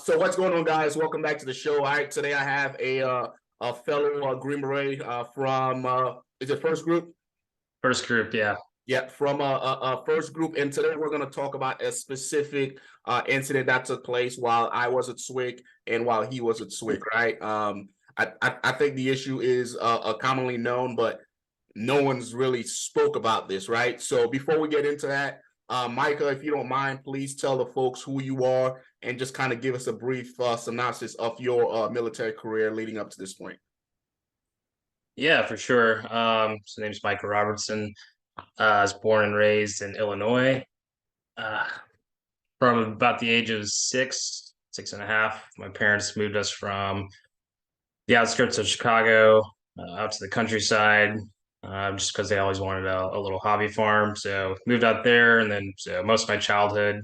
So what's going on, guys? Welcome back to the show. All right, today I have a fellow Green Beret from is it First Group? First Group, yeah. Yeah, from First Group, and today we're going to talk about a specific incident that took place while I was at SWIC and while he was at SWIC. Right. I think the issue is commonly known, but no one's really spoke about this. Right. So before we get into that, Micah, if you don't mind, please tell the folks who you are and just kind of give us a brief synopsis of your military career leading up to this point. Yeah, for sure. So name's Micah Robertson. I was born and raised in Illinois. From about the age of six and a half, my parents moved us from the outskirts of Chicago out to the countryside, just because they always wanted a little hobby farm. So moved out there, and then most of my childhood,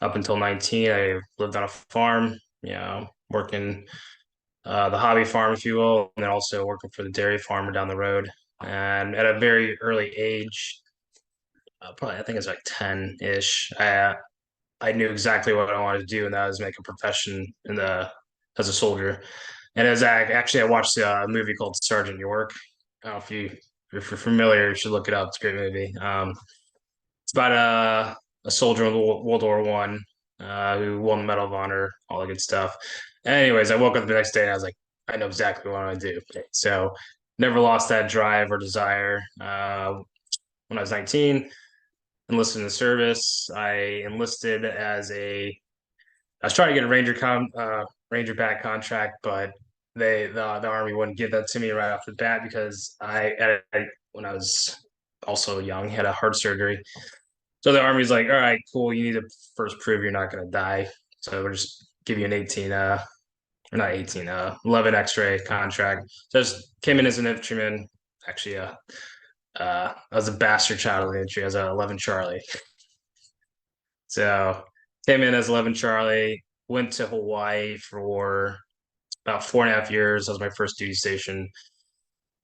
up until 19, I lived on a farm, working the hobby farm, if you will, and then also working for the dairy farmer down the road. And at a very early age, probably I think it's like 10-ish, I knew exactly what I wanted to do, and that was make a profession as a soldier. And I watched a movie called Sergeant York. I don't know if you're familiar, you should look it up. It's a great movie. It's about a soldier in World War One who won the Medal of Honor, all the good stuff. Anyways, I woke up the next day and I was like, I know exactly what I want to do. So never lost that drive or desire. When I was 19, enlisted in the service. I enlisted I was trying to get a Ranger back contract, but the Army wouldn't give that to me right off the bat because when I was also young, had a heart surgery. So the Army's like, all right, cool. You need to first prove you're not going to die. So we'll just give you an 11 X-ray contract. So I just came in as an infantryman. Actually, I was a bastard child of the infantry. I was a 11 Charlie. So came in as 11 Charlie, went to Hawaii for about 4.5 years. That was my first duty station.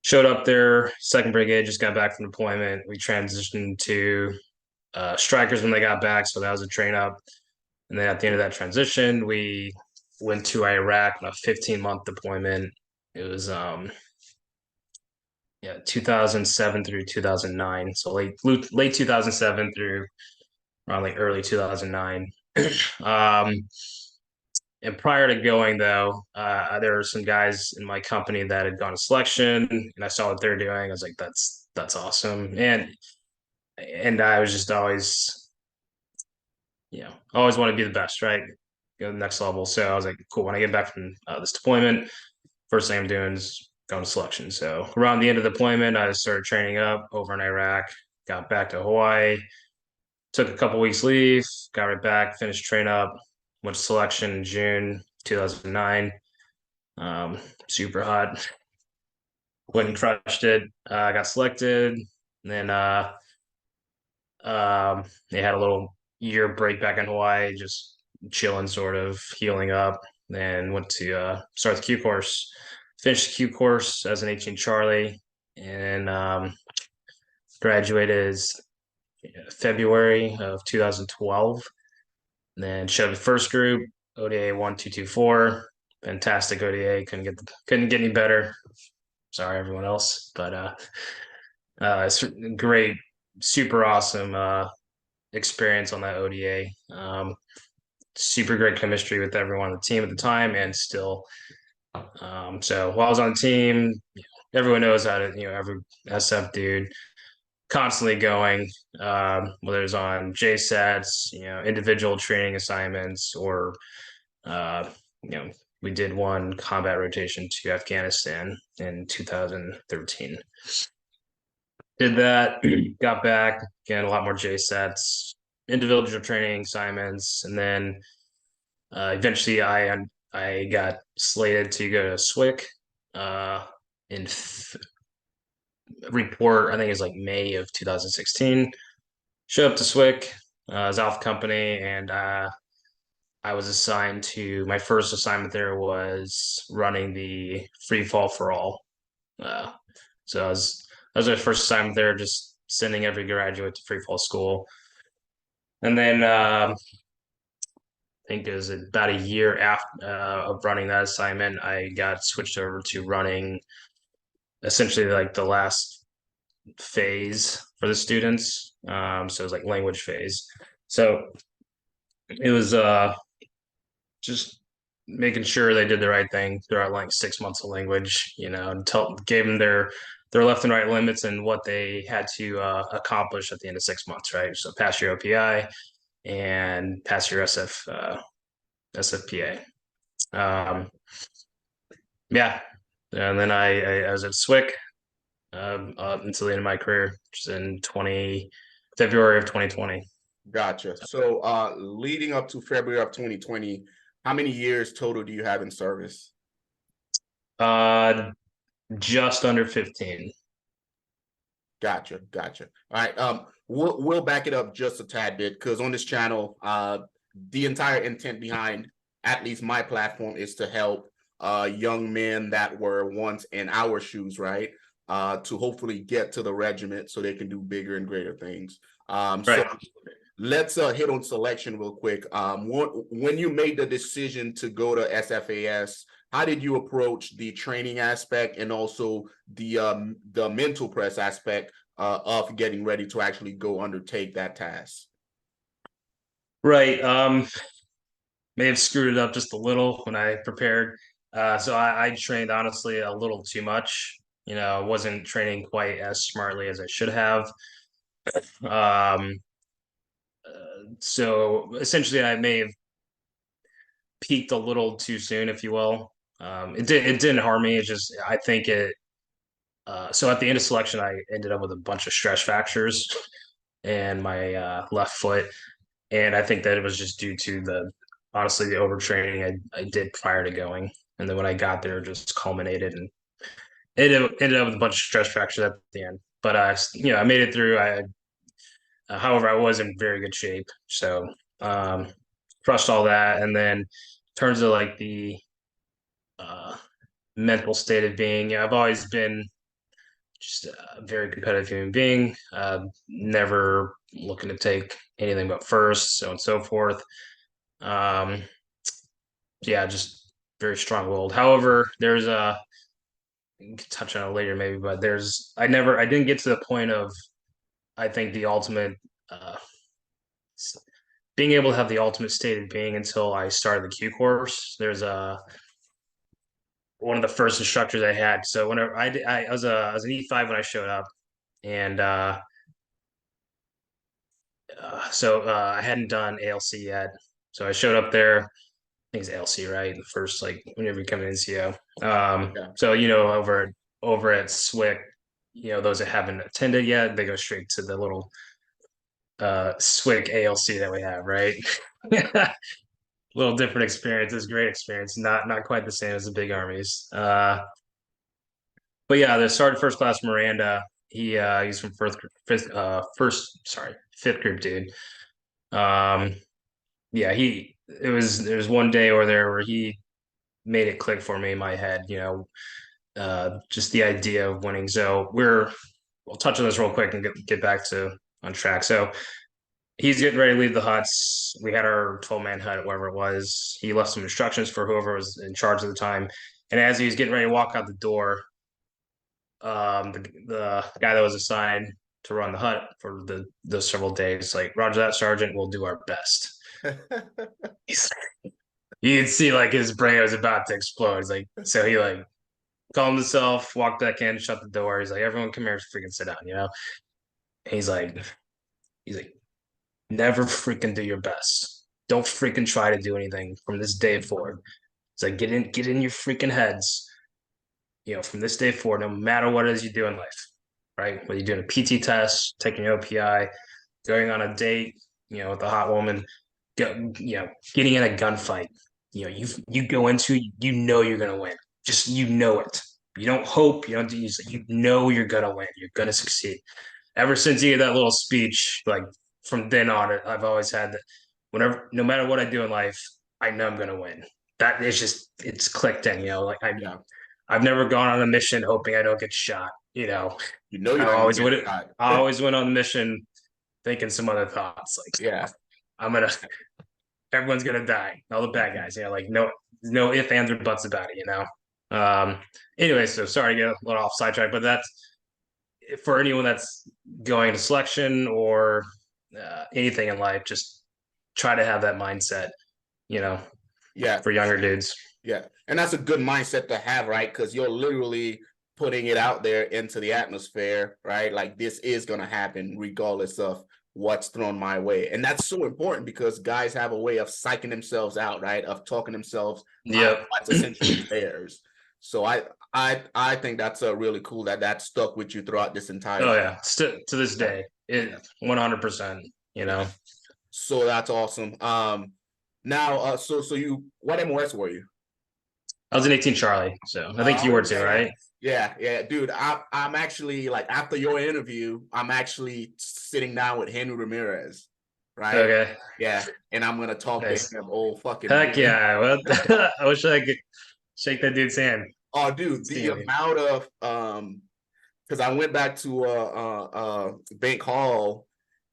Showed up there, 2nd Brigade, just got back from deployment. We transitioned to strikers when they got back, so that was a train up. And then at the end of that transition, we went to Iraq on a 15-month deployment. It was 2007 through 2009, so late 2007 through around like early 2009. And prior to going, though, there were some guys in my company that had gone to selection, and I saw what they're doing. I was like, that's awesome. And I was just always want to be the best, right? Go to the next level. So I was like, cool. When I get back from this deployment, first thing I'm doing is going to selection. So around the end of the deployment, I started training up over in Iraq, got back to Hawaii, took a couple weeks leave, got right back, finished train up, went to selection in June 2009. Super hot. Went and crushed it. Got selected. And then they had a little year break back in Hawaii, just chilling, sort of healing up. Then went to start the Q course, finished the Q course as an 18 Charlie, and graduated February of 2012. And then showed the First Group, ODA 1224. Fantastic ODA. Couldn't get any better. Sorry, everyone else, but it's great, super awesome experience on that ODA. Super great chemistry with everyone on the team at the time, and still. So while I was on the team, everyone knows how to, every SF dude constantly going, whether it's on JSATs, individual training assignments, or we did one combat rotation to Afghanistan in 2013. Did that, got back, again, a lot more JSATs, individual training assignments, and then eventually I got slated to go to SWIC in report, I think it's like May of 2016. Showed up to SWIC as Alpha Company, and I was assigned to, my first assignment there was running the free fall for all. So that was my first assignment there, just sending every graduate to free fall school. And then think it was about a year after of running that assignment, I got switched over to running essentially like the last phase for the students. So it was like language phase. So it was just making sure they did the right thing throughout like 6 months of language, and gave them their left and right limits and what they had to accomplish at the end of 6 months, right? So pass your OPI and pass your SFPA. Yeah, and then I was at SWIC until the end of my career, which is in February of 2020. Gotcha. So leading up to February of 2020, how many years total do you have in service? Just under 15. Gotcha. All right. We'll back it up just a tad bit because on this channel, the entire intent behind at least my platform is to help young men that were once in our shoes, right? To hopefully get to the regiment so they can do bigger and greater things. Right. So let's hit on selection real quick. When you made the decision to go to SFAS, how did you approach the training aspect and also the mental press aspect of getting ready to actually go undertake that task? Right. May have screwed it up just a little when I prepared. So I trained honestly a little too much. I wasn't training quite as smartly as I should have. So essentially, I may have peaked a little too soon, if you will. It didn't harm me. It's just I think it. So at the end of selection, I ended up with a bunch of stress fractures and my left foot, and I think that it was just due to honestly the overtraining I did prior to going, and then when I got there, it just culminated and it ended up with a bunch of stress fractures at the end. But I made it through. However, I was in very good shape, so crushed all that, and then in terms of like the uh, mental state of being, I've always been just a very competitive human being, never looking to take anything but first, so on and so forth. Um, yeah, just very strong-willed. However, there's we can touch on it later maybe, but I didn't get to the point of I think the ultimate uh, being able to have the ultimate state of being until I started the Q course. There's one of the first instructors I had. So whenever I was an E5 when I showed up, and I hadn't done ALC yet. So I showed up there. I think it's ALC, right? The first like whenever you come in NCO. Yeah. So over at SWIC, those that haven't attended yet, they go straight to the little SWIC ALC that we have, right? Little different experience. It's a great experience. Not quite the same as the big armies. But yeah, the Sergeant First Class Miranda, he's from fifth group dude. Yeah, there was one day over there where he made it click for me in my head, just the idea of winning. So we'll touch on this real quick and get back to on track. So he's getting ready to leave the huts. We had our 12-man hut, whatever it was. He left some instructions for whoever was in charge at the time. And as he was getting ready to walk out the door, the guy that was assigned to run the hut for the several days, like, Roger that, Sergeant, we'll do our best. You can see like his brain was about to explode. Like, so he like calmed himself, walked back in, shut the door. He's like, everyone come here, freaking sit down, And he's like, never freaking do your best. Don't freaking try to do anything from this day forward. It's like, get in your freaking heads. From this day forward, no matter what it is you do in life, right? Whether you're doing a PT test, taking your OPI, going on a date, with a hot woman, getting in a gunfight, you go into, you're gonna win. Just it. You don't hope, you don't do. You're gonna win. You're gonna succeed. Ever since he had that little speech, like from then on, I've always had that. No matter what I do in life, I know I'm gonna win. That is it's clicked in. Like I've never gone on a mission hoping I don't get shot. I always went. I always went on the mission thinking some other thoughts. Like, yeah, I'm gonna everyone's gonna die, all the bad guys, you know, like no ifs, ands, or buts about it, you know. Anyway, so sorry to get a little off sidetrack, but that's for anyone that's going to selection or anything in life, just try to have that mindset, you know, Yeah, for younger dudes. yeah, and that's a good mindset to have, right? Because you're literally putting it out there into the atmosphere, right? Like this is gonna happen regardless of what's thrown my way, and that's so important because guys have a way of psyching themselves out, right? Of talking themselves out of Yep. what's essentially theirs. So I think that's a really cool that stuck with you throughout this entire. Oh yeah, to this day, it 100%. You know, So that's awesome. Now, so you, what MOS were you? I was an 18 Charlie, so I think you were too, Yeah, right? yeah, dude. I'm actually like after your interview, I'm actually sitting down with Henry Ramirez, right? Okay, Yeah, and I'm gonna talk nice. to him. Oh, fucking Heck man. yeah! Well, I wish I could shake that dude's hand. Oh, dude, the See, amount of because I went back to Bank Hall,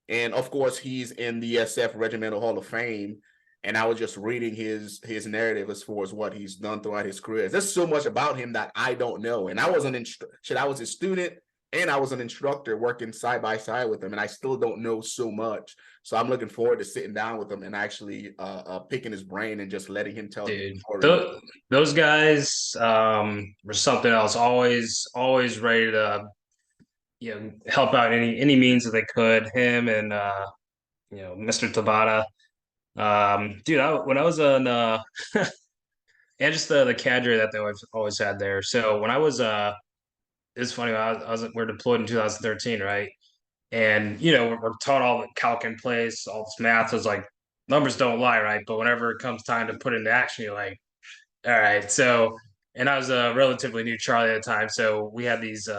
and of course he's in the SF Regimental Hall of Fame. And I was just reading his narrative as far as what he's done throughout his career. There's so much about him that I don't know. And I was I was a student and I was an instructor working side by side with him, and I still don't know so much. So I'm looking forward to sitting down with him and actually picking his brain and just letting him tell his dude, story. those guys were something else. Always ready to help out any means that they could. Him and Mr. Tabata. Dude, when I was on and just the cadre that they always had there. So when I was it's funny. We're deployed in 2013, right? And we're taught all the calc in place, all this math is like numbers don't lie, right? But whenever it comes time to put into action, you're like, all right. So, and I was a relatively new Charlie at the time, so we had these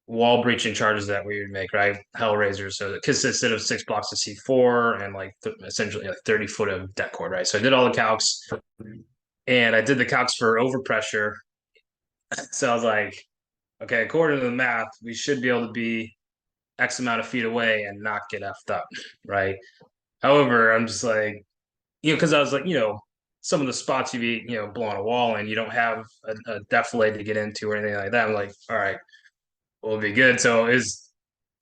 wall breaching charges that we would make, right? Hellraisers. So it consisted of 6 blocks of C4 and like essentially like 30 foot of deck cord, right? So I did all the calcs, and I did the calcs for overpressure. So I was like, okay, according to the math, we should be able to be X amount of feet away and not get effed up, right? However, I'm just like, because I was like, some of the spots you be, blowing a wall and you don't have a defilade to get into or anything like that. I'm like, all right, we'll be good. So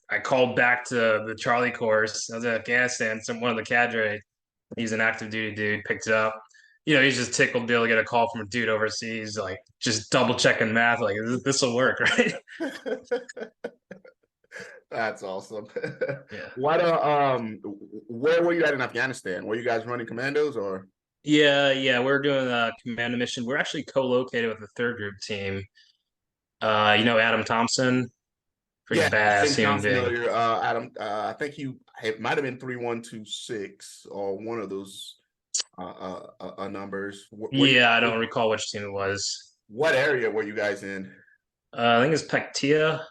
I called back to the Charlie course. I was in Afghanistan. One of the cadre, he's an active duty dude, picked it up. He's just tickled to be able to get a call from a dude overseas, like just double checking math, like this will work, right? That's awesome. Yeah. Where were you at in Afghanistan? Were you guys running commandos or? Yeah, we're doing a commando mission. We're actually co-located with the third group team. Adam Thompson, pretty Yeah, I badass think human I'm being. familiar. Adam, I think it might have been 3126 or one of those numbers. Yeah, I don't recall which team it was. What area were you guys in? I think it's Pektia,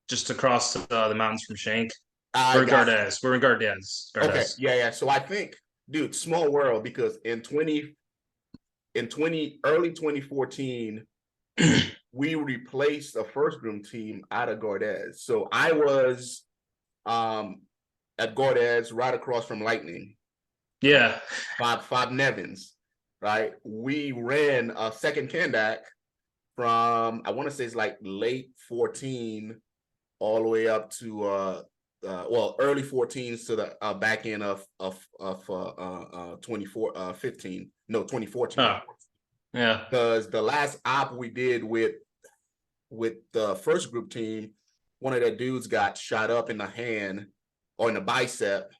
just across the mountains from Shank. I We're in got you. Gardez. We're in Gardez. Okay, Gardez. yeah. So I think, dude, small world because in early 2014, we replaced the first room team out of Gardez. So I was at Gardez right across from Lightning. Yeah. Five Nevins, right? We ran a second Kandak from I want to say it's like late 14 all the way up to early 14s to the back end of 2014. Oh, yeah. Because the last op we did with the first group team, one of the dudes got shot up in the hand or in the bicep.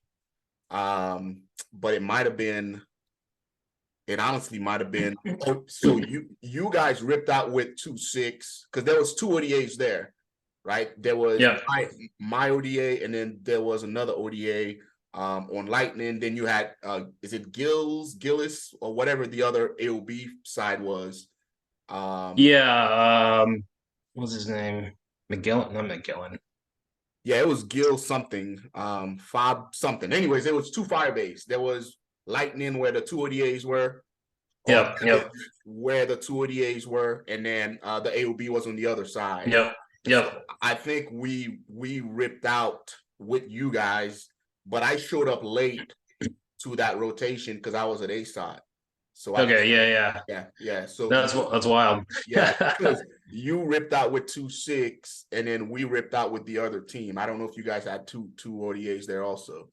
But it honestly might have been. So you guys ripped out with 2-6 because there was 2 ODAs there, right? There was my ODA, and then there was another ODA on Lightning. Then you had is it Gillis, or whatever the other AOB side was. What was his name? McGillen, not McGillen. Yeah, it was Gil something, 5 something. Anyways, there was 2 fire base. There was Lightning where the 2 ODAs were. Yep. Where the 2 ODAs were, and then the AOB was on the other side. Yep. So I think we ripped out with you guys, but I showed up late to that rotation because I was at A side. So I Okay, yeah. yeah. So That's wild. yeah, because you ripped out with 2-6, and then we ripped out with the other team. I don't know if you guys had two ODAs there also.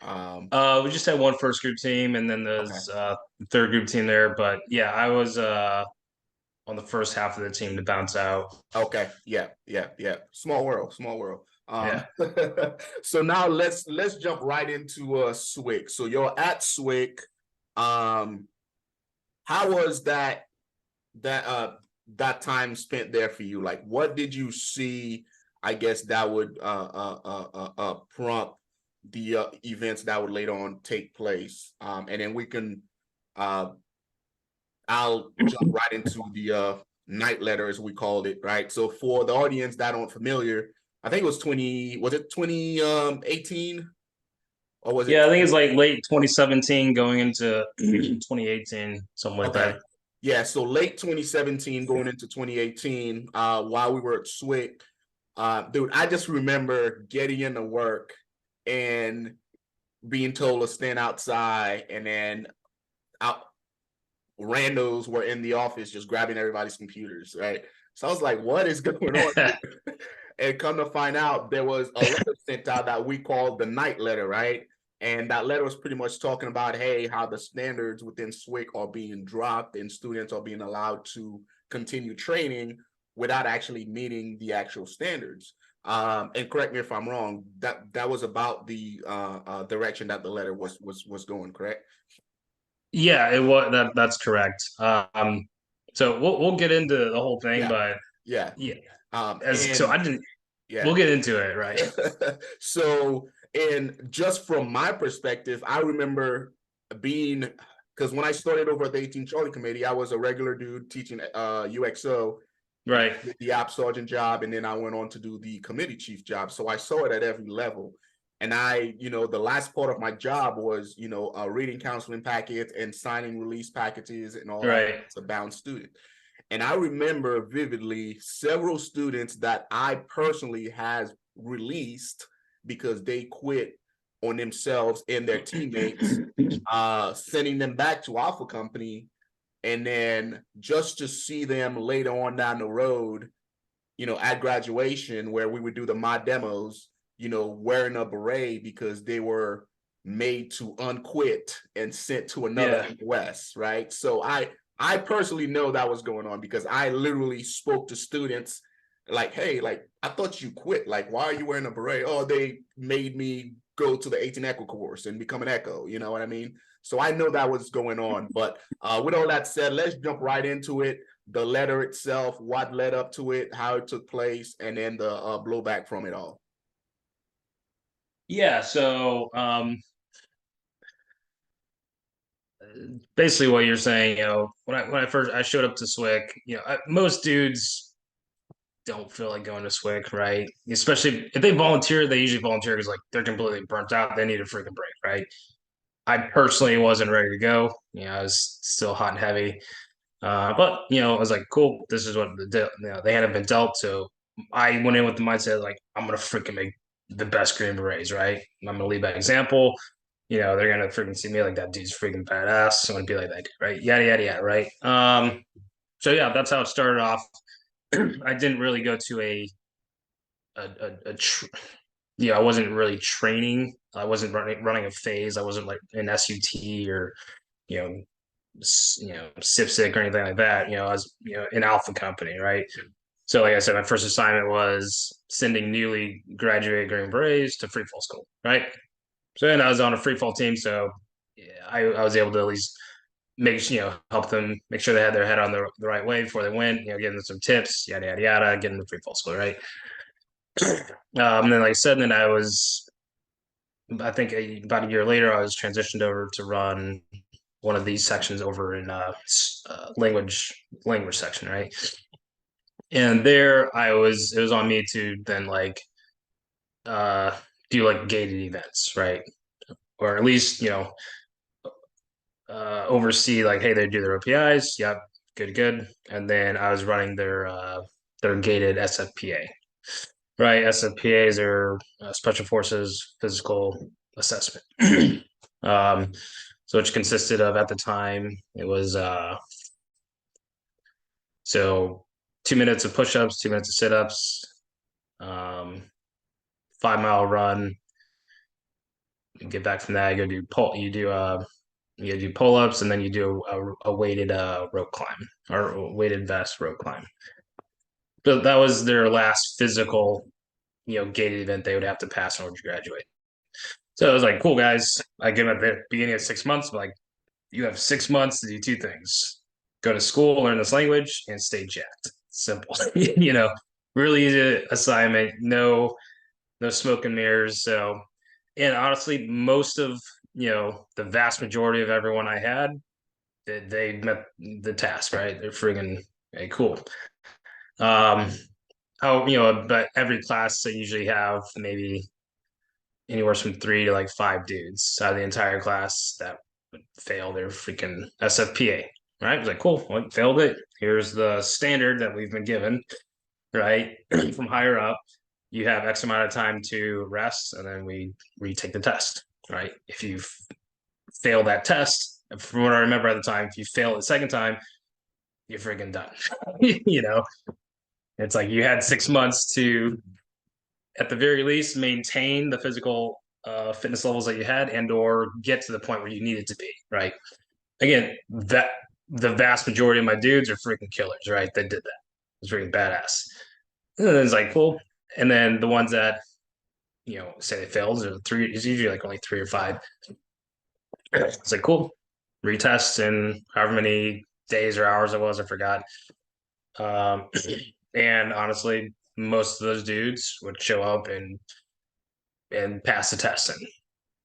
We just had one first group team, and then Okay. there's third group team there. But yeah, I was on the first half of the team to bounce out. Okay. Yeah. Small world. Small world. Yeah. So now let's jump right into SWIC. So you're at SWIC. How was that time spent there for you? Like, what did you see? I guess that would prompt the events that would later on take place. And then we can I'll jump right into the night letter, as we called it, right? So for the audience that aren't familiar, I think it was 2018, or was it? Yeah, I think it's like late 2017 going into 2018, something like Okay. that. Yeah, so late 2017 going into 2018, while we were at SWIC, dude, I just remember getting into work and being told to stand outside, and then out randos were in the office just grabbing everybody's computers, right? So I was like, what is going on here? And come to find out, there was a letter sent out that we called the night letter, right? And that letter was pretty much talking about, hey, how the standards within SWIC are being dropped and students are being allowed to continue training without actually meeting the actual standards. And correct me if I'm wrong, that was about the direction that the letter was going, correct? Yeah, it was that's correct. So we'll get into the whole thing, Yeah, but yeah. yeah, so And I didn't. yeah. We'll get into it, right? So, and just from my perspective, I remember being, because when I started over at the 18 Charlie Committee, I was a regular dude teaching UXO, Right. the app sergeant job, and then I went on to do the committee chief job. So I saw it at every level. And the last part of my job was, reading counseling packets and signing release packages and all that Right. to bound student. And I remember vividly several students that I personally has released because they quit on themselves and their teammates, sending them back to Alpha Company. And then just to see them later on down the road, at graduation where we would do the mod demos, wearing a beret because they were made to unquit and sent to another West, right? So I personally know that was going on because I literally spoke to students like, hey, like, I thought you quit. Like, why are you wearing a beret? Oh, they made me go to the 18 Echo course and become an Echo. You know what I mean? So I know that was going on. But with all that said, let's jump right into it. The letter itself, what led up to it, how it took place, and then the blowback from it all. Yeah. So basically, what you're saying, when I first I showed up to SWIC, most dudes don't feel like going to SWIC, right? Especially if they volunteer, they usually volunteer because like they're completely burnt out. They need a freaking break, right? I personally wasn't ready to go. I was still hot and heavy. But I was like, cool, this is what they hadn't been dealt. So I went in with the mindset like, I'm gonna freaking make the best Green Berets, right? I'm gonna lead by example. They're gonna freaking see me like that dude's freaking badass. I'm gonna be like that, right? Yada yada yada, right? So yeah, that's how it started off. I didn't really go to I wasn't really training. I wasn't running a phase. I wasn't like an SUT or you know SIPSIC or anything like that. I was in Alpha Company, right? So like I said, my first assignment was sending newly graduated Green Berets to free fall school, right? So then I was on a free fall team, so yeah, I was able to at least help them make sure they had their head on the right way before they went, give them some tips, yada yada yada, get them to free fall school, right? And then like I said, then I think about a year later, I was transitioned over to run one of these sections over in language section, right? And there it was on me to then like do like gated events, right? Or at least oversee like, hey, they do their OPIs, yep, good, and then I was running their gated SFPA, right? SFPAs are Special Forces Physical Assessment. So which consisted of, at the time, it was so 2 minutes of push-ups, 2 minutes of sit-ups, 5 mile run. You get back from that, you go do you do pull-ups, and then you do a weighted rope climb, or weighted vest rope climb. But that was their last physical, gated event they would have to pass in order to graduate. So it was like, cool, guys. I give them at the beginning of 6 months, like, you have 6 months to do two things: go to school, learn this language, and stay jacked. Simple. Really easy assignment. No smoke and mirrors. So, and honestly, most of, the vast majority of everyone I had, they met the task, right? They're friggin' hey, cool. But every class I usually have maybe anywhere from 3 to 5 dudes out of the entire class that would fail their freaking SFPA, right? It was like, cool, well, failed it. Here's the standard that we've been given, right? From higher up, you have X amount of time to rest, and then we retake the test, right? If you fail that test, from what I remember at the time, if you fail it the second time, you're freaking done. It's like you had 6 months to, at the very least, maintain the physical fitness levels that you had, and or get to the point where you needed to be, right? Again, that the vast majority of my dudes are freaking killers, right? They did that. It's freaking badass. And then it's like, cool. And then the ones that, say they failed, or three, it's usually like only 3 or 5. It's like, cool, retest in however many days or hours it was, I forgot. And honestly, most of those dudes would show up and pass the test.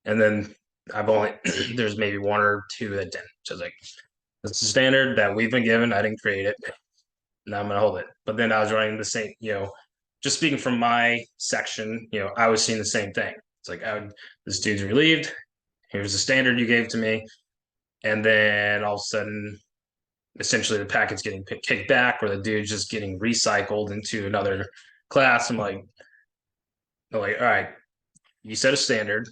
And then I've only there's maybe one or two that didn't. So it's like, it's the standard that we've been given. I didn't create it. Now I'm gonna hold it. But then I was running the same, just speaking from my section, I was seeing the same thing. It's like, this dude's relieved. Here's the standard you gave to me. And then all of a sudden, essentially the packet's getting kicked back, or the dude's just getting recycled into another class. I'm like, all right, you set a standard.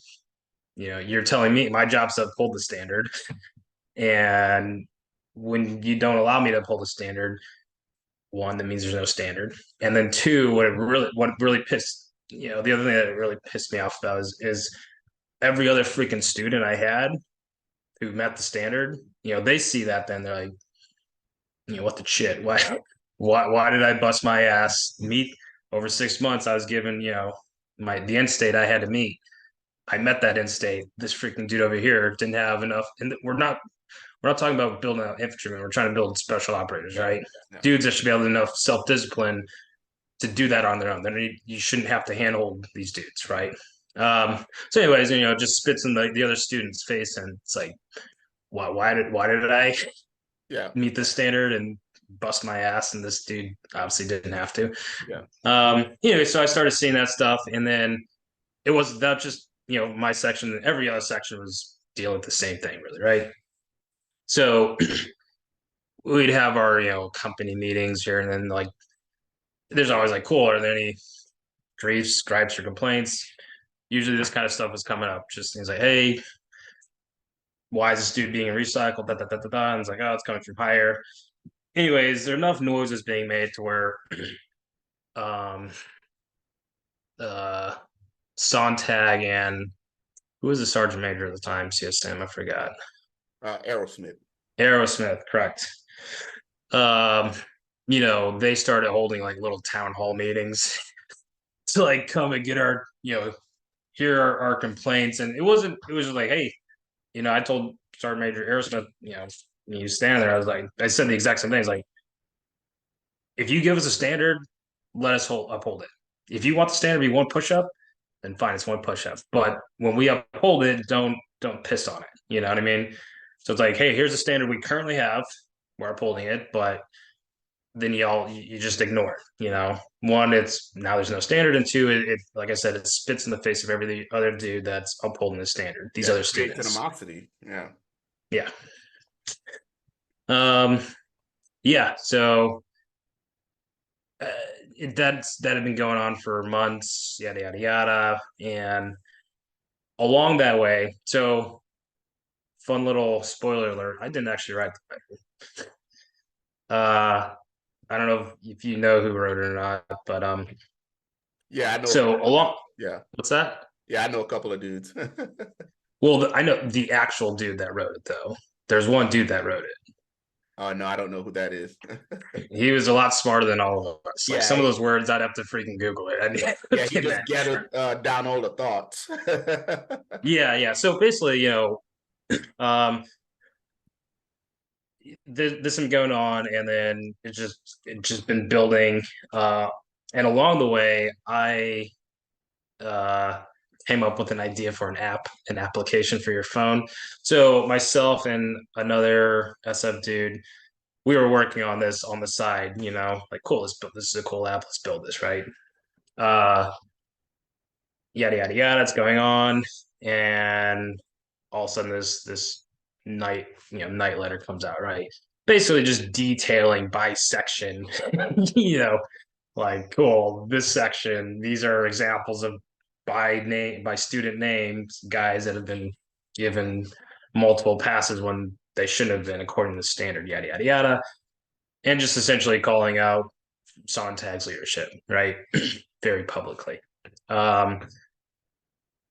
You're telling me my job's to uphold the standard. And when you don't allow me to uphold the standard, one, that means there's no standard. And then two, what really pissed, the other thing that really pissed me off about is every other freaking student I had who met the standard, they see that, then they're like, what the shit? Why did I bust my ass? Meet over 6 months, I was given, the end state I had to meet. I met that end state. This freaking dude over here didn't have enough. And we're not talking about building out infantrymen. We're trying to build special operators, right? Yeah. Dudes that should be able to enough self-discipline to do that on their own. Then you shouldn't have to handhold these dudes, right? So anyways, just spits in the other student's face, and it's like, why did I meet this standard and bust my ass? And this dude obviously didn't have to. Yeah. So I started seeing that stuff, and then it was not just, my section. Every other section was dealing with the same thing, really, right? So we'd have our, company meetings here, and then like, there's always like, cool, are there any griefs, gripes, or complaints? Usually this kind of stuff is coming up. Just things like, hey, why is this dude being recycled? Da, da, da, da, da. And it's like, oh, it's coming from higher. Anyways, there are enough noises being made to where Sontag and who was the sergeant major at the time? CSM, I forgot. Aerosmith, correct. They started holding like little town hall meetings to like come and get our, hear our complaints. And it was just like, hey, I told Sergeant Major Aerosmith, he was standing there. I said the exact same thing. It's like, if you give us a standard, let us uphold it. If you want the standard to be one push-up, then fine, it's one push-up. But when we uphold it, don't piss on it. You know what I mean? So it's like, hey, here's the standard we currently have. We're upholding it, but then you just ignore it. One, it's now there's no standard, and two, it like I said, it spits in the face of every other dude that's upholding the standard. These other students. Animosity. Yeah. Yeah. Yeah. So that had been going on for months, yada yada yada, and along that way. So fun little spoiler alert. I didn't actually write the letter. I don't know if you know who wrote it or not, but Yeah, I know. so along, Yeah, what's that? yeah, I know a couple of dudes. Well, I know the actual dude that wrote it though. There's one dude that wrote it. Oh no, I don't know who that is. He was a lot smarter than all of us. Like Yeah, some of those words, I'd have to freaking Google it. I mean, yeah, he just man. gathered down all the thoughts. Yeah, yeah. So basically, um, this been going on, and then it just been building. And along the way, I uh, came up with an idea for an application for your phone. So myself and another SF dude, we were working on this on the side. Like cool, let's build. This is a cool app. Let's build this, right? Uh, Yada yada yada. It's going on, and all of a sudden this night letter comes out, right? Basically, just detailing by section. you know, like cool. This section. These are examples of by student names, guys that have been given multiple passes when they shouldn't have been according to the standard. Yada yada yada, and just essentially calling out Sontag's leadership, right? Very publicly.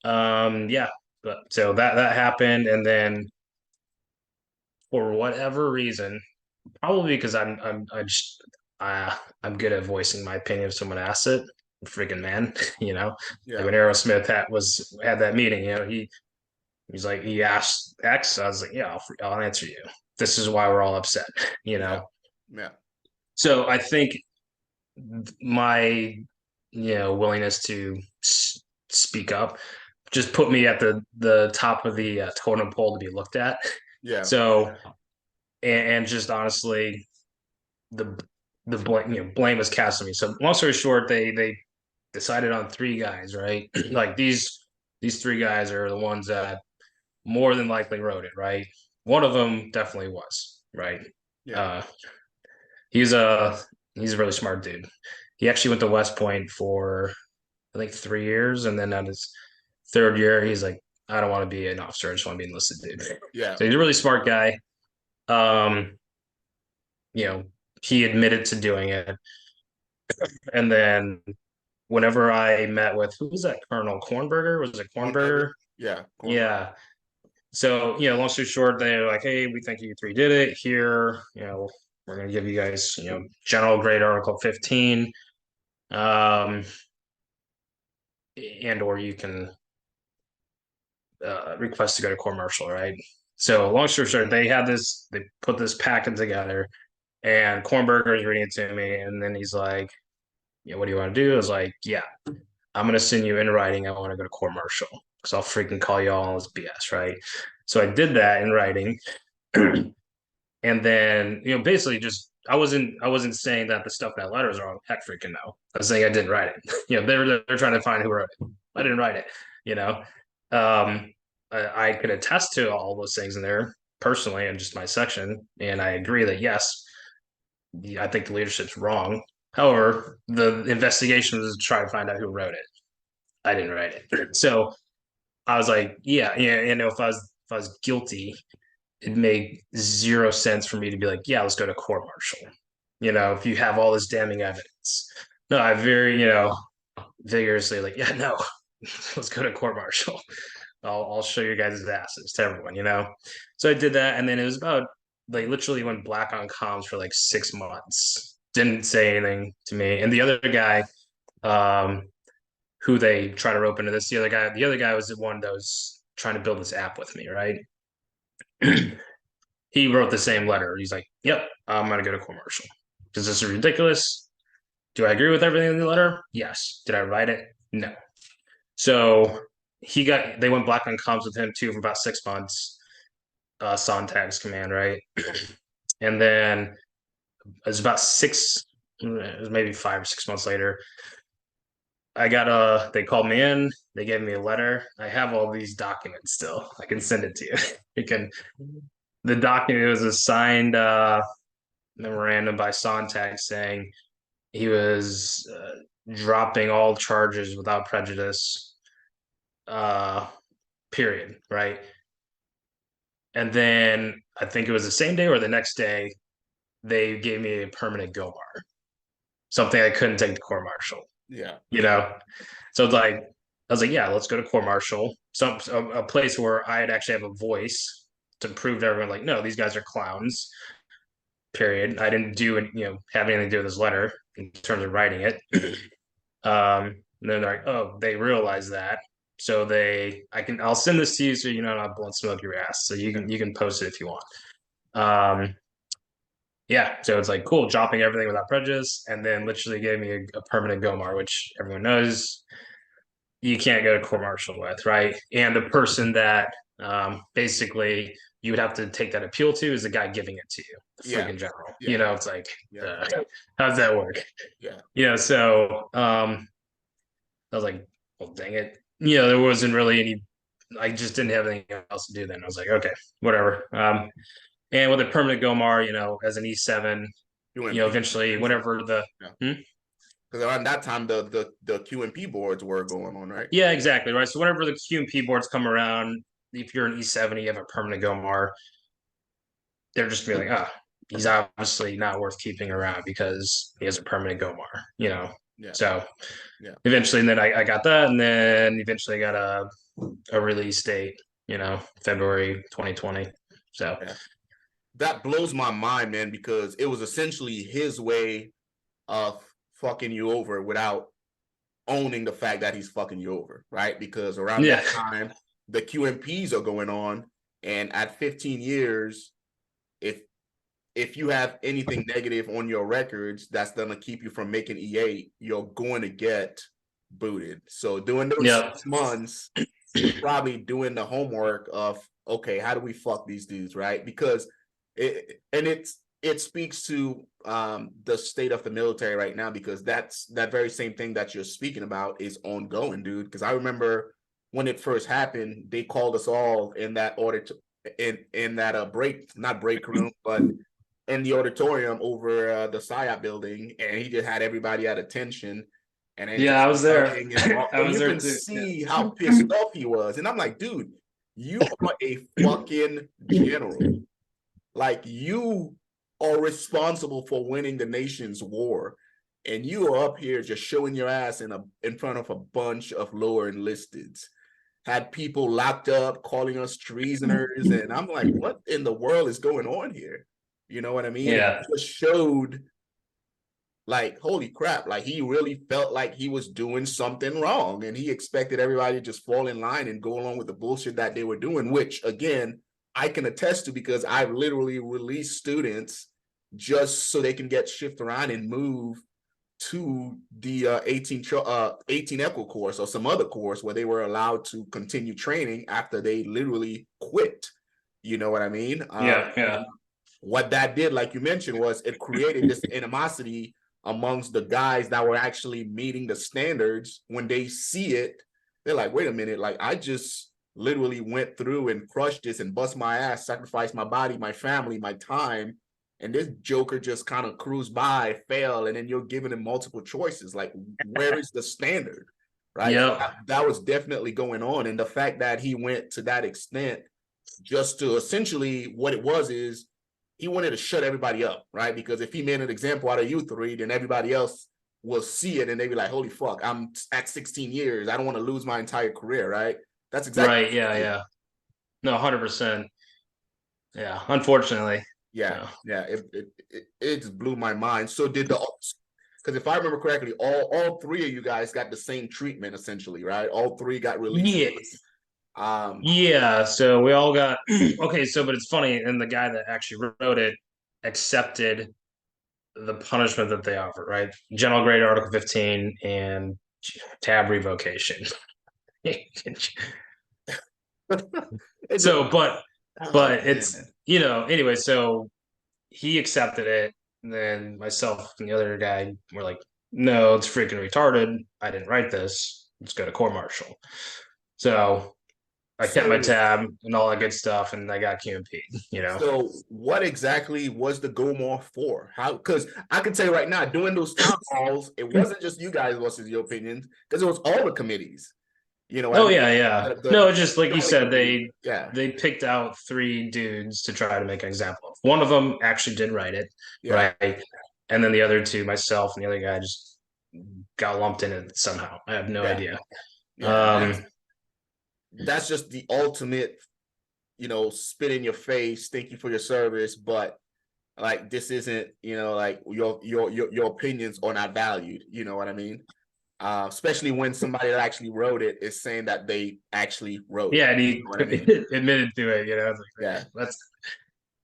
Um, yeah, but so that happened, and then for whatever reason, probably because I'm good at voicing my opinion if someone asks it. Freaking man, like Yeah, when Aerosmith had that meeting, he's like he asked X, I was like, yeah, I'll answer you. This is why we're all upset, you yeah, know. yeah, So I think my willingness to speak up just put me at the top of the totem pole to be looked at. yeah, So and just honestly, the blame was cast on me. So long story short, they decided on three guys, right? Like these three guys are the ones that more than likely wrote it, right? One of them definitely was, right? yeah. Uh, he's a he's a really smart dude. He actually went to West Point for I think 3 years, and then on his third year, he's like, I don't want to be an officer. I just want to be enlisted, dude. Yeah, So he's a really smart guy. Um, you know, he admitted to doing it. And then whenever I met with who was that Colonel Cornberger? Was it Cornberger. Cornberger? Yeah, Cornberger. Yeah. So, long story short, they're like, hey, we think you three did it. Here, we're gonna give you guys, general grade article 15. Um, and or you can request to go to court martial, right? So long story short, they put this packet together, and Cornberger is reading it to me, and then he's like, what do you want to do? I was like, yeah, I'm gonna send you in writing. I want to go to court martial because I'll freaking call you all on this BS, right? So I did that in writing, and then basically just I wasn't saying that the stuff in that letter is wrong. Heck, freaking no. I was saying I didn't write it. They're trying to find who wrote it. I didn't write it. You know, um, I could attest to all those things in there personally and just my section, and I agree that yes, I think the leadership's wrong. However, the investigation was to try to find out who wrote it. I didn't write it. So I was like, yeah, if I was guilty, it made zero sense for me to be like, yeah, let's go to court martial. If you have all this damning evidence. No, I very, vigorously like, yeah, no, let's go to court martial. I'll show you guys' asses to everyone. So I did that, and then it was about like literally went black on comms for like 6 months. Didn't say anything to me. And the other guy, um, who they try to rope into this, the other guy was the one that was trying to build this app with me, right? He wrote the same letter. He's like, "Yep, I'm gonna go to court martial because this is ridiculous." Do I agree with everything in the letter? Yes. Did I write it? No. So they went black on comms with him too for about 6 months. Sontag's command, right? And then it was about it was maybe 5 or 6 months later. They called me in, they gave me a letter. I have all these documents still. I can send it to you. The document was a signed memorandum by Sontag saying he was dropping all charges without prejudice. Uh, period. Right. And then I think it was the same day or the next day, they gave me a permanent GOMAR, something I couldn't take to court martial. Yeah. You know, so it's like I was like, yeah, let's go to court martial, a place where I'd actually have a voice to prove to everyone, like, no, these guys are clowns. Period. I didn't do have anything to do with this letter in terms of writing it. And then they're like, oh, they realize that. So I'll send this to you so you know not blow smoke your ass. So you can post it if you want. Yeah, so it's like cool, dropping everything without prejudice, and then literally gave me a permanent GOMAR, which everyone knows you can't go to court martial with, right? And the person that basically you would have to take that appeal to is the guy giving it to you, the freaking general. Yeah. It's like, how does that work? Yeah. So I was like, well, dang it. There wasn't really any, I just didn't have anything else to do then. I was like, okay, whatever. And with a permanent GOMAR, as an E7, eventually, whenever because around that time the QMP boards were going on, right? Yeah, exactly, right. So whenever the QMP boards come around, if you're an E7, you have a permanent GOMAR, they're just be like, he's obviously not worth keeping around because he has a permanent GOMAR, Yeah. So eventually, and then I got that, and then eventually I got a release date, February 2020. So that blows my mind, man, because it was essentially his way of fucking you over without owning the fact that he's fucking you over, right? Because around that time, the QMPs are going on, and at 15 years, if you have anything negative on your records that's gonna keep you from making E8, you're going to get booted. So during those 6 months, you're probably doing the homework of, okay, how do we fuck these dudes, right? Because it speaks to the state of the military right now, because that very same thing that you're speaking about is ongoing, dude. Because I remember when it first happened, they called us all in that in that not break room, but in the auditorium over the SIOP building, and he just had everybody at attention. And then I was there. I was there too. See how pissed off he was, and I'm like, dude, you are a fucking general. Like, you are responsible for winning the nation's war, and you are up here just showing your ass in front of a bunch of lower enlisteds. Had people locked up, calling us treasoners, and I'm like, what in the world is going on here? You know what I mean? Yeah. It just showed, like, holy crap, like, he really felt like he was doing something wrong, and he expected everybody to just fall in line and go along with the bullshit that they were doing, which, again, I can attest to, because I've literally released students just so they can get shift around and move to the 18 Echo course or some other course where they were allowed to continue training after they literally quit. You know what I mean? What that did, like you mentioned, was it created this animosity amongst the guys that were actually meeting the standards. When they see it, they're like, wait a minute, like, I just literally went through and crushed this and bust my ass, sacrificed my body, my family, my time, and this joker just kind of cruised by, failed, and then you're giving him multiple choices. Like, where is the standard, right? That was definitely going on. And the fact that he went to that extent just to essentially, what it was is, he wanted to shut everybody up, right? Because if he made an example out of you three, then everybody else will see it and they'll be like, holy fuck, I'm at 16 years. I don't want to lose my entire career, right? That's exactly right. Yeah. No, 100%. Yeah, unfortunately. Yeah. It just blew my mind. So because if I remember correctly, all three of you guys got the same treatment, essentially, right? All three got released. So we all got okay. So, but it's funny, and the guy that actually wrote it accepted the punishment that they offered, right? General grade Article 15 and tab revocation. So, but it's anyway. So he accepted it, and then myself and the other guy were like, "No, it's freaking retarded. I didn't write this. Let's go to court martial." So I kept my tab and all that good stuff, and I got QMP'd, So what exactly was the GOMAR for? How? Because I can tell you right now, doing those town halls, it wasn't just you guys versus your opinions, because it was all the committees. You know what I Oh mean? yeah, yeah. The No, it's just like you showing said, you, yeah, they picked out three dudes to try to make an example of. One of them actually did write it, yeah, right? And then the other two, myself and the other guy, just got lumped in it somehow. I have no yeah, idea. yeah. Um, That's just the ultimate, spit in your face, thank you for your service, but like this isn't, like your opinions are not valued. You know what I mean? Especially when somebody that actually wrote it is saying that they actually wrote it. yeah, and You he know what I mean? admitted to it. You know, it's like, Yeah. that's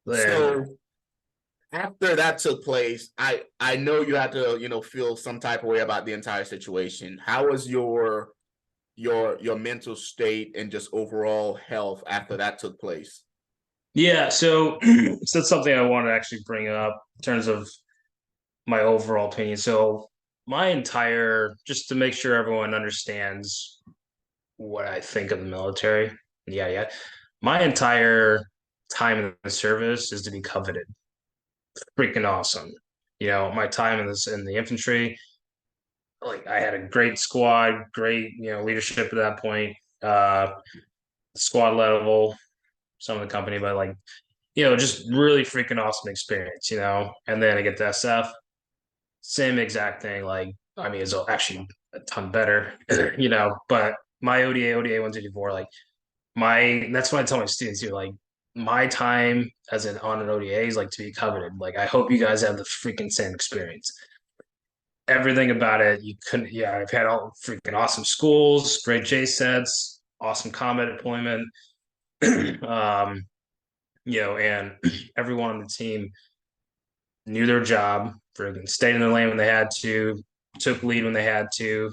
yeah. So after that took place, I know you had to, feel some type of way about the entire situation. How was your mental state and just overall health after that took place? Yeah, so so that's something I want to actually bring up in terms of my overall opinion. So my entire, just to make sure everyone understands what I think of the military. Yeah, yeah. My entire time in the service is to be coveted. Freaking awesome. You know, my time in the infantry, like I had a great squad, great, leadership at that point. Squad level, some of the company, but like, just really freaking awesome experience, And then I get to SF, same exact thing. Like, I mean, it's actually a ton better, but my ODA 154, like that's what I tell my students here. Like my time as on an ODA is like to be coveted. Like I hope you guys have the freaking same experience. Everything about it, you couldn't. Yeah, I've had all freaking awesome schools, great J sets, awesome combat deployment. um, and everyone on the team knew their job, freaking stayed in their lane when they had to, took lead when they had to.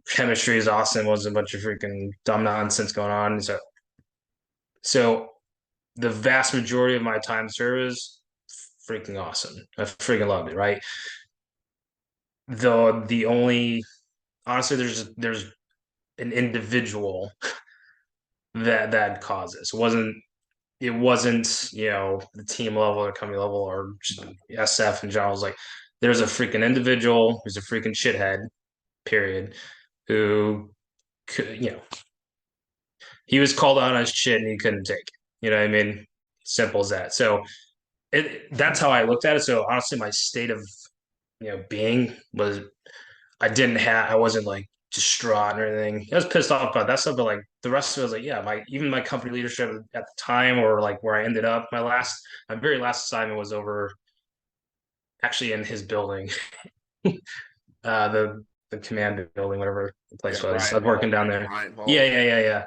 Chemistry is awesome. Wasn't a bunch of freaking dumb nonsense going on. So the vast majority of my time service, freaking awesome. I freaking loved it. Right. Though the only honestly, there's an individual that caused this. It wasn't the team level or company level or just SF in general. It was like there's a freaking individual who's a freaking shithead. Period. Who could he was called on his shit and he couldn't take it. You know what I mean? Simple as that. So that's how I looked at it. So honestly, my state of being was I wasn't like distraught or anything. I was pissed off about that stuff, but like the rest of it was like, yeah, even my company leadership at the time or like where I ended up, my very last assignment was over actually in his building. The command building, whatever the place Yeah, was. I Ryan was working Hall. down there. Ryan Yeah, Hall. yeah, yeah,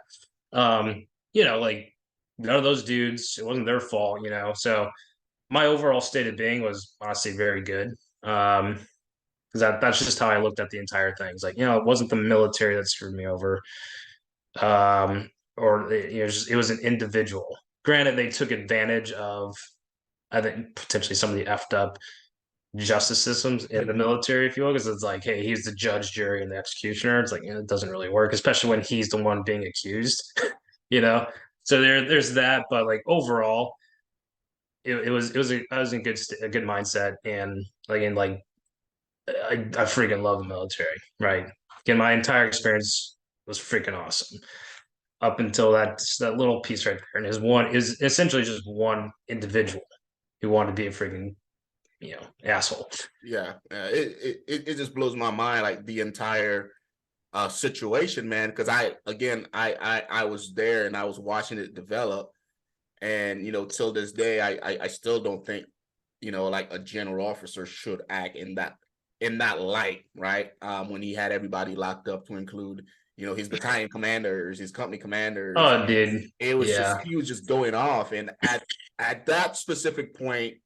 yeah. Like none of those dudes, it wasn't their fault. So my overall state of being was honestly very good. Because that's just how I looked at the entire thing. It's like, it wasn't the military that screwed me over. Or it was an individual. Granted, they took advantage of, I think, potentially some of the effed up justice systems in the military, if you will, because it's like, hey, he's the judge, jury, and the executioner. It's like, it doesn't really work, especially when he's the one being accused, you know. So there's that, but like overall, I was in a good mindset, and again, like I freaking love the military, right? Again, my entire experience was freaking awesome up until that little piece right there, and is essentially just one individual who wanted to be a freaking asshole. Yeah, it just blows my mind, like the entire situation, man. Because I was there and I was watching it develop, and till this day, I still don't think like a general officer should act in that light, right? When he had everybody locked up, to include his battalion commanders, his company commanders. Oh, dude, It was just yeah, he was just going off, and at that specific point,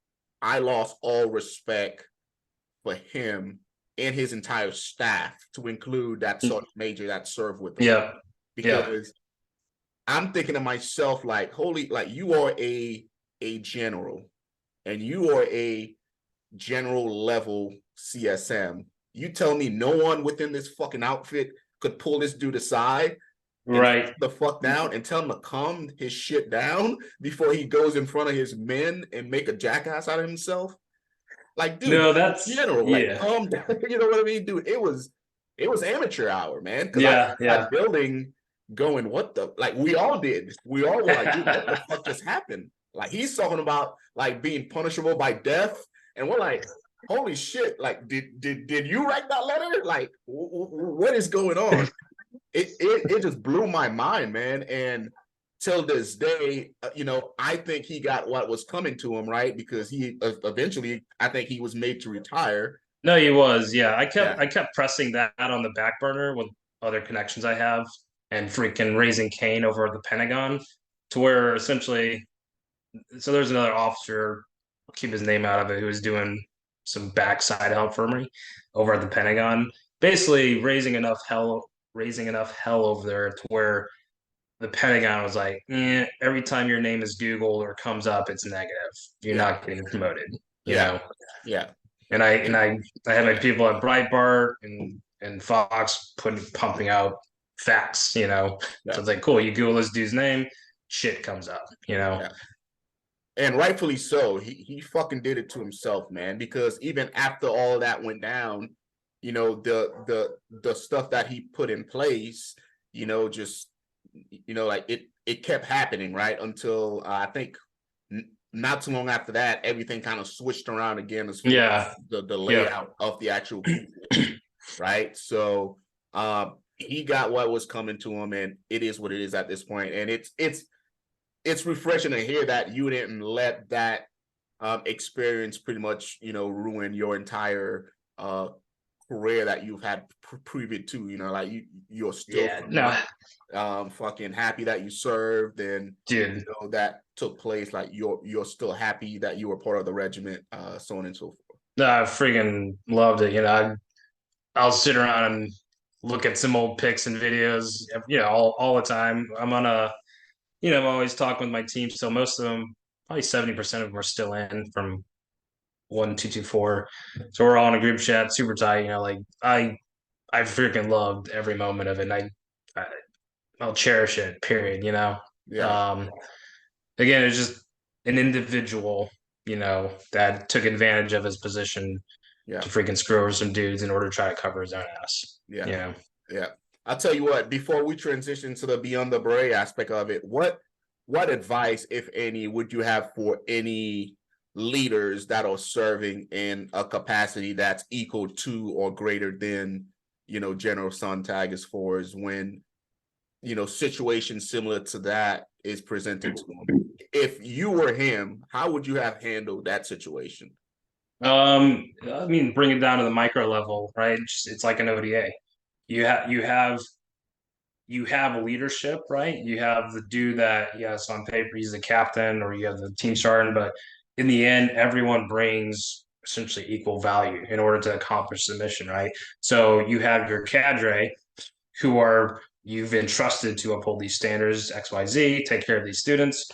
I lost all respect for him and his entire staff, to include that sergeant major that served with him. yeah, yeah, Because I'm thinking to myself, like, holy, like you are a general, and you are a general level CSM. You tell me no one within this fucking outfit could pull this dude aside and right. the fuck down and tell him to calm his shit down before he goes in front of his men and make a jackass out of himself? Like, dude, No, that's general, like yeah. calm down. You know what I mean, dude? It was it was amateur hour, man. Because Yeah, that building going, what the, like, we all did. We all were like, dude, what the fuck just happened? Like, he's talking about like being punishable by death, and we're like, holy shit! Like, did you write that letter? Like, what is going on? It just blew my mind, man. And till this day, I think he got what was coming to him, right? Because he eventually, I think he was made to retire. No, he was. Yeah, I kept pressing that on the back burner with other connections I have, and freaking raising Cain over at the Pentagon, to where essentially, so there's another officer, I'll keep his name out of it, who was doing some backside help for me over at the Pentagon, basically raising enough hell over there to where the Pentagon was like, every time your name is Googled or comes up, it's negative. You're not getting promoted. You know? Yeah. And I had my people at Breitbart and Fox pumping out facts, So it's like, cool, you Google this dude's name, shit comes up, Yeah. And rightfully so. He fucking did it to himself, man. Because even after all that went down, the stuff that he put in place, just like it kept happening, right? Until I think not too long after that, everything kind of switched around again as far as the layout of the actual right? So he got what was coming to him, and it is what it is at this point. And it's refreshing to hear that you didn't let that experience pretty much, ruin your entire career that you've had previous to, like you're still fucking happy that you served, and that took place. Like you're still happy that you were part of the regiment, so on and so forth. No, I freaking loved it. I'll sit around and look at some old pics and videos, all the time. I'm always talking with my team. So most of them, probably 70% of them are still in from 1224. So we're all in a group chat, super tight. Like I freaking loved every moment of it. And I'll cherish it. Period. Again, it's just an individual, that took advantage of his position to freaking screw over some dudes in order to try to cover his own ass. Yeah. I'll tell you what, before we transition to the beyond the beret aspect of it, what advice, if any, would you have for any leaders that are serving in a capacity that's equal to or greater than, General Sontag, as far as when, situations similar to that is presented to him? If you were him, how would you have handled that situation? I mean, bring it down to the micro level, right? It's like an ODA. You have leadership, right? You have the dude that, yes, on paper he's the captain, or you have the team sergeant, but in the end, everyone brings essentially equal value in order to accomplish the mission, right? So you have your cadre who you've entrusted to uphold these standards, XYZ, take care of these students.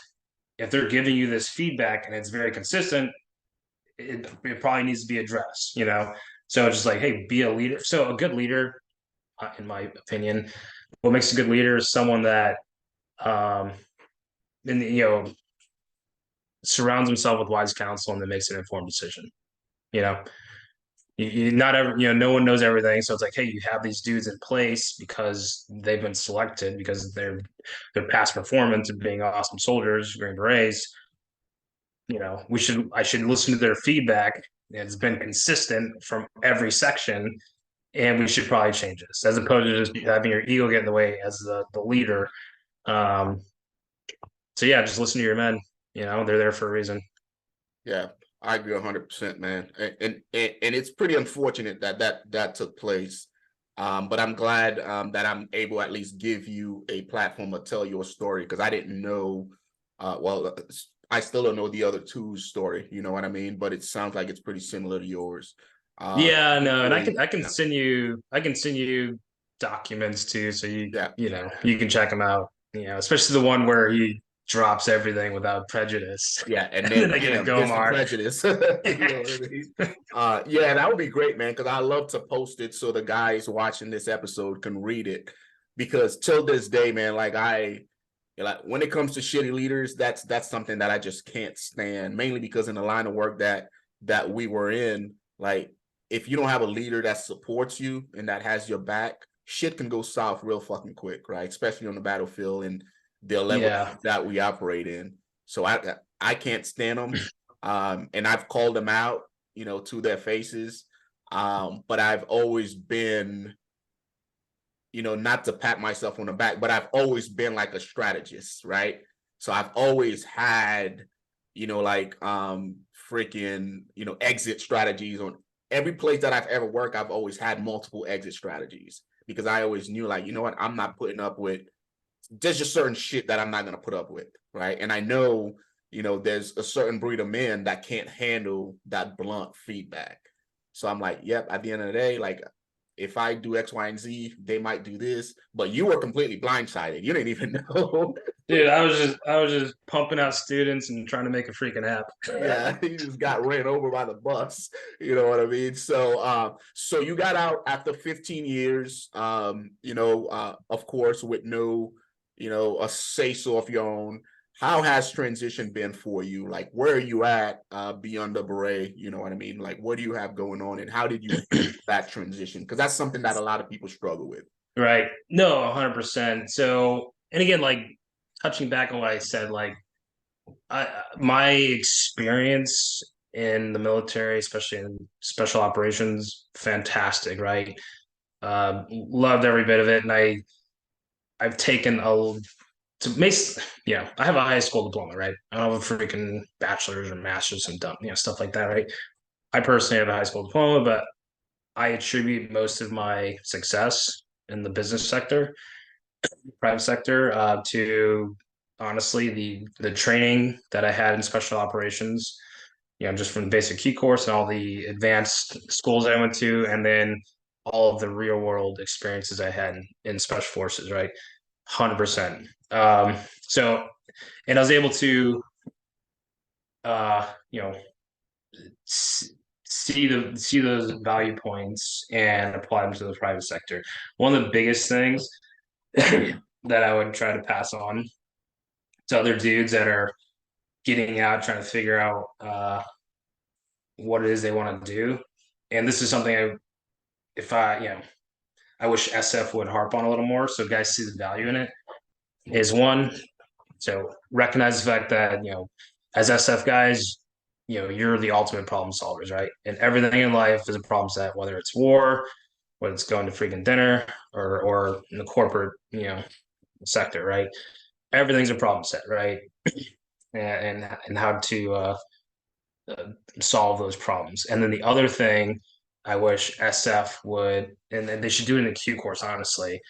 If they're giving you this feedback and it's very consistent, it probably needs to be addressed, So it's just like, hey, be a leader. So a good leader, in my opinion, what makes a good leader is someone that, surrounds himself with wise counsel and then makes an informed decision. No one knows everything, so it's like, hey, you have these dudes in place because they've been selected because their past performance of being awesome soldiers, Green Berets. I should listen to their feedback. It's been consistent from every section, and we should probably change this, as opposed to just having your ego get in the way as the leader. So yeah, just listen to your men. They're there for a reason. Yeah, I agree 100%, man. And it's pretty unfortunate that took place. But I'm glad that I'm able to at least give you a platform to tell your story, because I didn't know. I still don't know the other two's story. You know what I mean? But it sounds like it's pretty similar to yours. And I can send you documents too, so you can check them out. Especially the one where he drops everything without prejudice. Yeah, and then I get go prejudice. That would be great, man, because I love to post it so the guys watching this episode can read it. Because till this day, man, like when it comes to shitty leaders, that's something that I just can't stand. Mainly because in the line of work that we were in, like if you don't have a leader that supports you and that has your back, shit can go south real fucking quick, right? Especially on the battlefield and the level that we operate in. So I can't stand them. And I've called them out, you know, to their faces. But I've always been, you know, not to pat myself on the back, but I've always been like a strategist, right? So I've always had, you know, like freaking, you know, exit strategies on every place that I've ever worked. I've always had multiple exit strategies because I always knew, like, you know what, I'm not putting up with, there's just certain shit that I'm not going to put up with, right? And I know, you know, there's a certain breed of men that can't handle that blunt feedback. So I'm like, yep, at the end of the day, like, if I do X, Y, and Z, they might do this. But you were completely blindsided. You didn't even know. Dude, I was just pumping out students and trying to make a freaking app. Yeah, he just got ran over by the bus. You know what I mean? So so you got out after 15 years, you know, of course, with no, you know, a say-so of your own. How has transition been for you? Like, where are you at beyond the beret? You know what I mean? Like, what do you have going on, and how did you that transition? Because that's something that a lot of people struggle with. Right. No, 100%. So, and again, like touching back on what I said, like my experience in the military, especially in special operations, fantastic, right? Loved every bit of it, and I've taken a to make, you know, I have a high school diploma, right? I don't have a freaking bachelor's or master's and dumb, you know, stuff like that, right? I personally have a high school diploma, but I attribute most of my success in the business sector, private sector, to honestly the training that I had in special operations. You know, just from the basic key course and all the advanced schools I went to, and then all of the real world experiences I had in special forces, right? 100%. So, and I was able to, you know, see those value points and apply them to the private sector. One of the biggest things that I would try to pass on to other dudes that are getting out, trying to figure out what it is they want to do. And this is something if I, you know, I wish SF would harp on a little more so guys see the value in it. Is one, so recognize the fact that, you know, as SF guys, you know, you're the ultimate problem solvers, right? And everything in life is a problem set, whether it's war, whether it's going to freaking dinner, or in the corporate, you know, sector, right? Everything's a problem set, right? And how to solve those problems. And then the other thing I wish SF would, and they should do it in the Q course, honestly.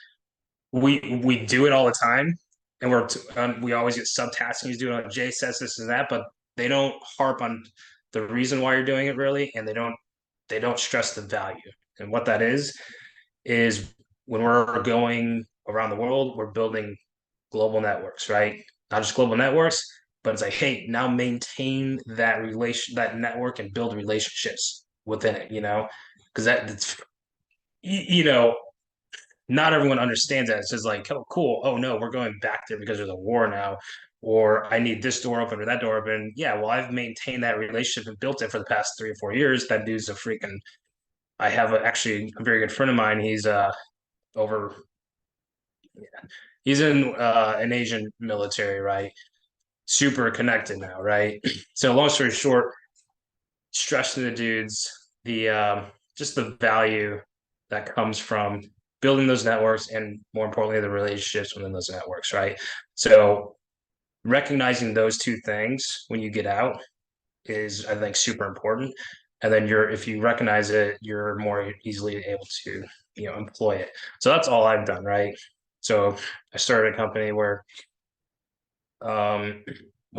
We do it all the time, and we always get subtasking. Do it on Jay says this and that, but they don't harp on the reason why you're doing it really, and they don't stress the value. And what that is when we're going around the world, we're building global networks, right? Not just global networks, but it's like, hey, now maintain that network and build relationships within it, you know, because that's, you know, not everyone understands that. It's just like, oh, cool. Oh no, we're going back there because there's a war now, or I need this door open or that door open. Yeah, well, I've maintained that relationship and built it for the past 3 or 4 years. That dude's a freaking. I have actually a very good friend of mine. He's over. Yeah, he's in an Asian military, right? Super connected now, right? So long story short, stress to the dudes the just the value that comes from building those networks and more importantly the relationships within those networks, right? So recognizing those two things when you get out is, I think, super important. And then if you recognize it, you're more easily able to, you know, employ it. So that's all I've done, right? So I started a company where well,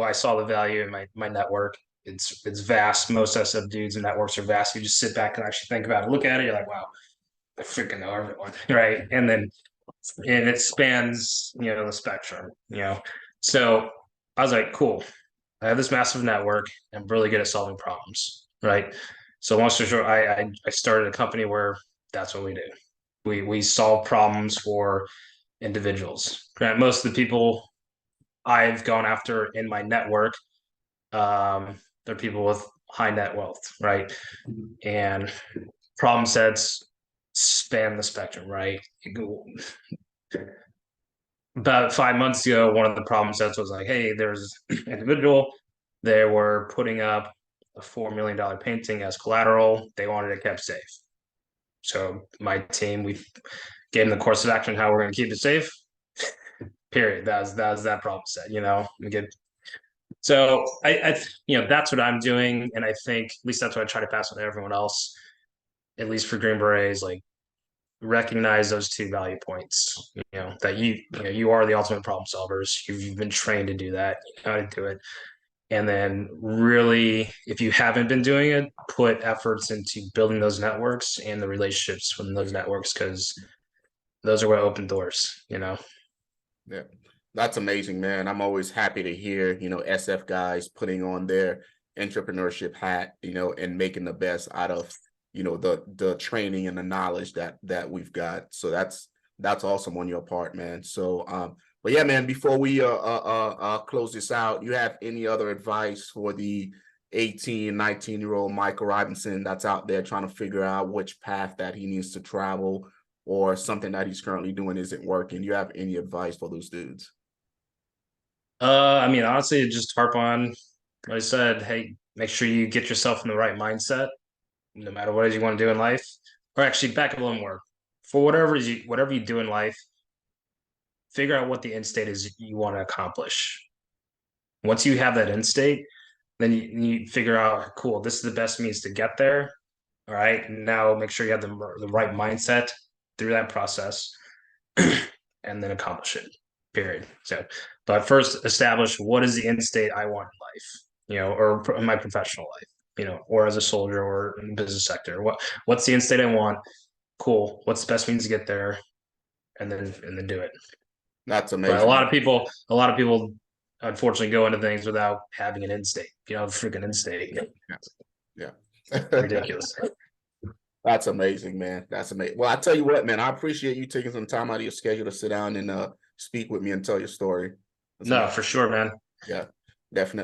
I saw the value in my network. It's vast. Most SF dudes and networks are vast. You just sit back and actually think about it, look at it, you're like, wow, I freaking know everyone, right? And it spans, you know, the spectrum, you know. So I was like, cool. I have this massive network. I'm really good at solving problems, right? So long story short, I started a company where that's what we do. We solve problems for individuals. Right? Most of the people I've gone after in my network, they're people with high net wealth, right? And problem sets span the spectrum, right? About 5 months ago, one of the problem sets was like, hey, there's an individual, they were putting up a $4 million painting as collateral. They wanted it kept safe. So my team, we gave them the course of action, how we're going to keep it safe. Period. That was that problem set, we get. So I that's what I'm doing. And I think at least that's what I try to pass on to everyone else, at least for Green Berets, like recognize those two value points, that you are the ultimate problem solvers. You've been trained to do that. You know how to do it. And then really, if you haven't been doing it, put efforts into building those networks and the relationships within those networks, because those are what open doors, Yeah, that's amazing, man. I'm always happy to hear, SF guys putting on their entrepreneurship hat, and making the best out of, the training and the knowledge that we've got. So that's awesome on your part, man. So, but yeah, man, before we close this out, you have any other advice for the 18, 19-year-old Michael Robinson that's out there trying to figure out which path that he needs to travel, or something that he's currently doing isn't working? You have any advice for those dudes? I mean, honestly, just harp on what I said. Hey, make sure you get yourself in the right mindset, no matter what it is you want to do in life. Or actually, back up a little more. For whatever you do in life, figure out what the end state is you want to accomplish. Once you have that end state, then you figure out, cool, this is the best means to get there. All right, now make sure you have the right mindset through that process, and then accomplish it. Period. So, but first, establish what is the end state I want in life, or in my professional life, or as a soldier or in the business sector. What's the end state I want? Cool. What's the best means to get there? And then do it. That's amazing. But a lot of people, unfortunately, go into things without having an end state. Freaking end state. Yeah. Ridiculous. That's amazing, man. That's amazing. Well, I tell you what, man, I appreciate you taking some time out of your schedule to sit down and speak with me and tell your story. No, for sure, man. Yeah, definitely.